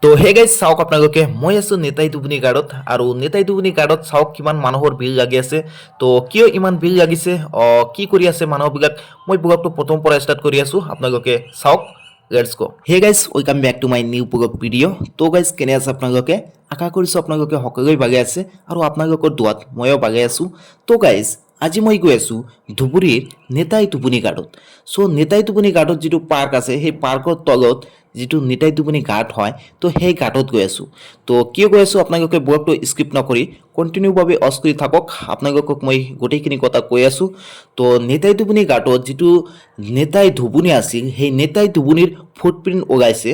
তো hey guys চাওক আপোনালোকে মই আছো নেতাই দুবনি গাৰ্ডত আৰু নেতাই দুবনি গাৰ্ডত চাওক কিমান মানুহৰ ভিৰ লাগি আছে। তো কিয় ইমান ভিৰ লাগিছে কি কৰি আছে মানুহবিলাক মই ব্লগটো প্ৰথম পৰা ষ্টাৰ্ট কৰি আছো আপোনালোকে চাওক। Let's go. Hey guys welcome back to my new blog video'. তো গাইজ কেনে আছে আপোনালোকে? আশা কৰিছোঁ আপোনালোকে সকলোৱে ভালে আছে আৰু আপোনালোকৰ দুৱাত ময়ো ভালে আছো। তো গাইজ আজি মই গৈ আছো ধুবুৰীৰ নেতাই দুবনি গাৰ্ডত। চ' নেতাই দুবনি গাৰ্ডত যিটো পাৰ্ক আছে সেই পাৰ্কৰ তলত যিটো নেতাই দুবনি গাৰ্ড হয় তো সেই গাৰ্ডত গৈ আছো। তো কিয় গৈ আছো আপোনালোকে ব্লগটো স্কিপ নকৰি কণ্টিনিউভাৱে অচ কৰি থাকক। আপোনালোকক মই গোটেইখিনি কথা কৈ আছো। তো নেতাই দুবনি গাৰ্ডত যিটো নেতাই ধুবুনী আছিল সেই নেতাই ধুবুনীৰ ফুটপ্ৰিণ্ট ওলাইছে।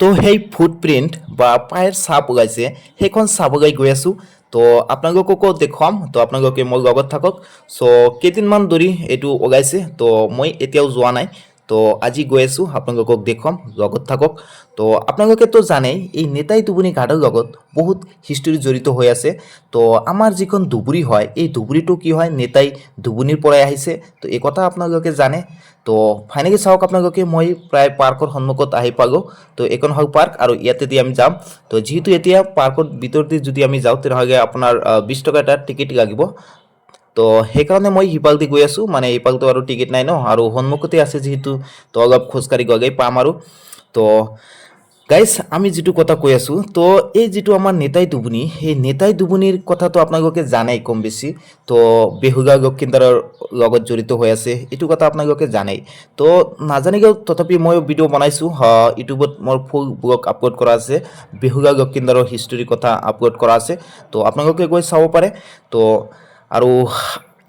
তো সেই ফুটপ্ৰিণ্ট বা পায়েৰ ছাপ ওলাইছে সেইখন চাবলৈ গৈ আছো। তো আপোনালোককো দেখুৱাম। তো আপোনালোকে মোৰ লগত থাকক। চ' কেইদিনমান ধৰি এইটো ওলাইছে তো মই এতিয়াও যোৱা নাই। তো আজি গৈ আছো আপোনালোকক দেখুৱাম, লগত থাকক। তো আপোনালোকেতো জানেই এই নেতাই দুবনি গাৰ্ডৰ লগত বহুত হিষ্ট্ৰী জড়িত হৈ আছে। তো আমাৰ যিখন ধুবুৰী হয় এই ধুবুৰীটো কি হয় নেতাই ধুবুনীৰ পৰাই আহিছে। তো এই কথা আপোনালোকে জানে। তো ফাইনেলি চাওক আপোনালোকে মই প্ৰায় পাৰ্কৰ সন্মুখত আহি পালোঁ। তো এইখন হ'ল পাৰ্ক আৰু ইয়াতে দি আমি যাম। তো যিহেতু এতিয়া পাৰ্কৰ ভিতৰতে যদি আমি যাওঁ তেনেহ'লে আপোনাৰ 20 টকা এটা টিকেট লাগিব। তো সেইকাৰণে মই সিফালদি গৈ আছোঁ, মানে এইফালটো আৰু টিকেট নাই ন, আৰু সন্মুখতে আছে যিহেতু তো অলপ খোজকাঢ়ি গ'লেই পাম আৰু। তো গাইজ আমি যিটো কথা কৈ আছোঁ, তো এই যিটো আমাৰ নেতাই দুবনি সেই নেতাই দুবনিৰ কথাটো আপোনালোকে জানেই কম বেছি। তো বেহুলা লক্ষীন্দৰৰ লগত জড়িত হৈ আছে এইটো কথা আপোনালোকে জানেই। তো নাজানিলেও তথাপি মই ভিডিঅ' বনাইছোঁ ইউটিউবত, মোৰ ফুল ব্লগ আপলোড কৰা আছে, বেহুলা লক্ষীন্দৰৰ হিষ্টৰীৰ কথা আপলোড কৰা আছে। তো আপোনালোকে গৈ চাব পাৰে। তো আৰু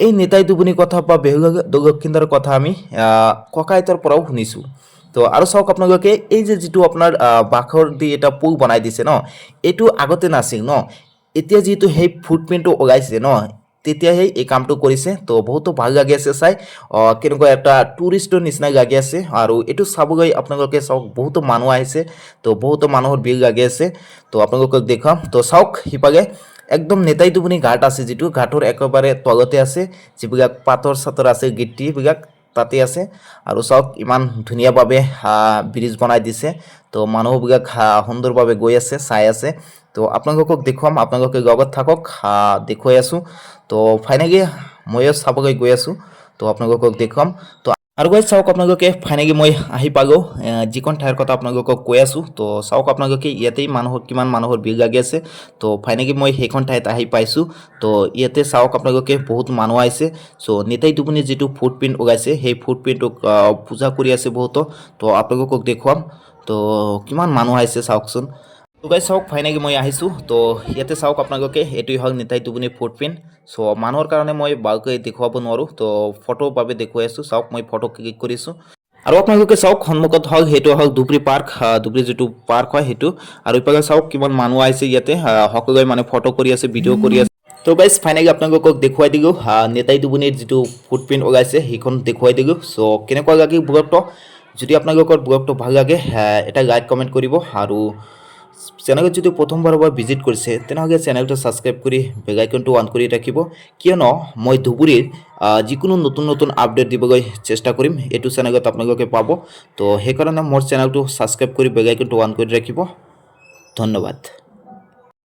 এই নেতাই দুবনিৰ কথা বা বেহুলা লক্ষীন্দৰৰ কথা আমি ককা আইতাৰ পৰাও শুনিছোঁ। তো আৰু চাওক আপোনালোকে এই যে যিটো আপোনাৰ বাঁহৰ দি এটা পুল বনাই দিছে ন, এইটো আগতে নাছিল ন। এতিয়া যিহেতু সেই ফুটপ্ৰিণ্টটো ওলাইছে ন, তেতিয়াহে এই কামটো কৰিছে। তো বহুতো ভাল লাগি আছে চাই, কেনেকুৱা এটা টুৰিষ্টৰ নিচিনা লাগি আছে। আৰু এইটো চাবলৈ আপোনালোকে চাওক বহুতো মানুহ আহিছে। তো বহুতো মানুহৰ ভিৰ লাগি আছে। তো আপোনালোকক দেখুৱাম। তো চাওক সিফালে একদম নেতাই দুবনি ঘাট আছে, যিটো ঘাটৰ একেবাৰে তলতে আছে যিবিলাক পাথৰ চাথৰ আছে গিট্টিবিলাক তাতে আছে। আৰু চাওক ইমান ধুনীয়াভাৱে ব্ৰিজ বনাই দিছে। তো মানুহবিলাক সুন্দৰভাৱে গৈ আছে, চাই আছে। তো আপোনালোকক দেখুৱাম, আপোনালোকে লগত থাকক, দেখুৱাই আছোঁ। তো ফাইনেলি ময়ো চাবলৈ গৈ আছোঁ। তো আপোনালোকক দেখুৱাম। তো আৰু গৈ চাওক আপোনালোকে ফাইনেলি মই আহি পালোঁ যিখন ঠাইৰ কথা আপোনালোকক কৈ আছোঁ। তো চাওক আপোনালোকে ইয়াতেই কিমান মানুহৰ ভিৰ লাগি আছে। তো ফাইনেলি মই সেইখন ঠাইত আহি পাইছোঁ। তো ইয়াতে চাওক আপোনালোকে বহুত মানুহ আহিছে। চ' নেতাই দুবনিৰ যিটো ফুটপ্ৰিণ্ট ওলাইছে সেই ফুটপ্ৰিণ্টটোক পূজা কৰি আছে বহুতো। তো আপোনালোকক দেখুৱাম। তো কিমান মানুহ আহিছে চাওকচোন। তো গাইজ চাওক ফাইনেলি মই আহিছোঁ। তো ইয়াতে চাওক আপোনালোকে এইটোৱে হ'ল নেতাই দুবনিৰ ফুটপ্ৰিণ্ট। চ' মানুহৰ কাৰণে মই ভালকৈ দেখুৱাব নোৱাৰোঁ। তো ফটোৰ বাবে দেখুৱাই আছোঁ। চাওক মই ফটো ক্লিক কৰিছোঁ। আৰু আপোনালোকে চাওক সন্মুখত হ'ল সেইটো হ'ল ধুবুৰী পাৰ্ক, ধুবুৰী যিটো পাৰ্ক হয় সেইটো। আৰু ইফালে চাওক কিমান মানুহ আহিছে ইয়াতে, সকলোৱে মানে ফটো কৰি আছে, ভিডিঅ' কৰি আছে। তো গাইজ ফাইনেলি আপোনালোকক দেখুৱাই দিলোঁ নেতাই দুবনিৰ যিটো ফুটপ্ৰিণ্ট ওলাইছে সেইখন দেখুৱাই দিলোঁ। চ' কেনেকুৱা লাগিল ব্লগটো? যদি আপোনালোকৰ ব্লগটো ভাল লাগে এটা লাইক কমেণ্ট কৰিব। আৰু চেনেলত যদি প্ৰথমবাৰৰ পৰা ভিজিট কৰিছে তেনেহ'লে চেনেলটো ছাবস্ক্ৰাইব কৰি বেল আইকনটো অন কৰি ৰাখিব, কিয়নো মই ধুবুৰীৰ যিকোনো নতুন নতুন আপডেট দিবলৈ চেষ্টা কৰিম এইটো চেনেলত আপোনালোকে পাব। তো সেইকাৰণে মোৰ চেনেলটো ছাবস্ক্ৰাইব কৰি বেল আইকনটো অন কৰি ৰাখিব। ধন্যবাদ।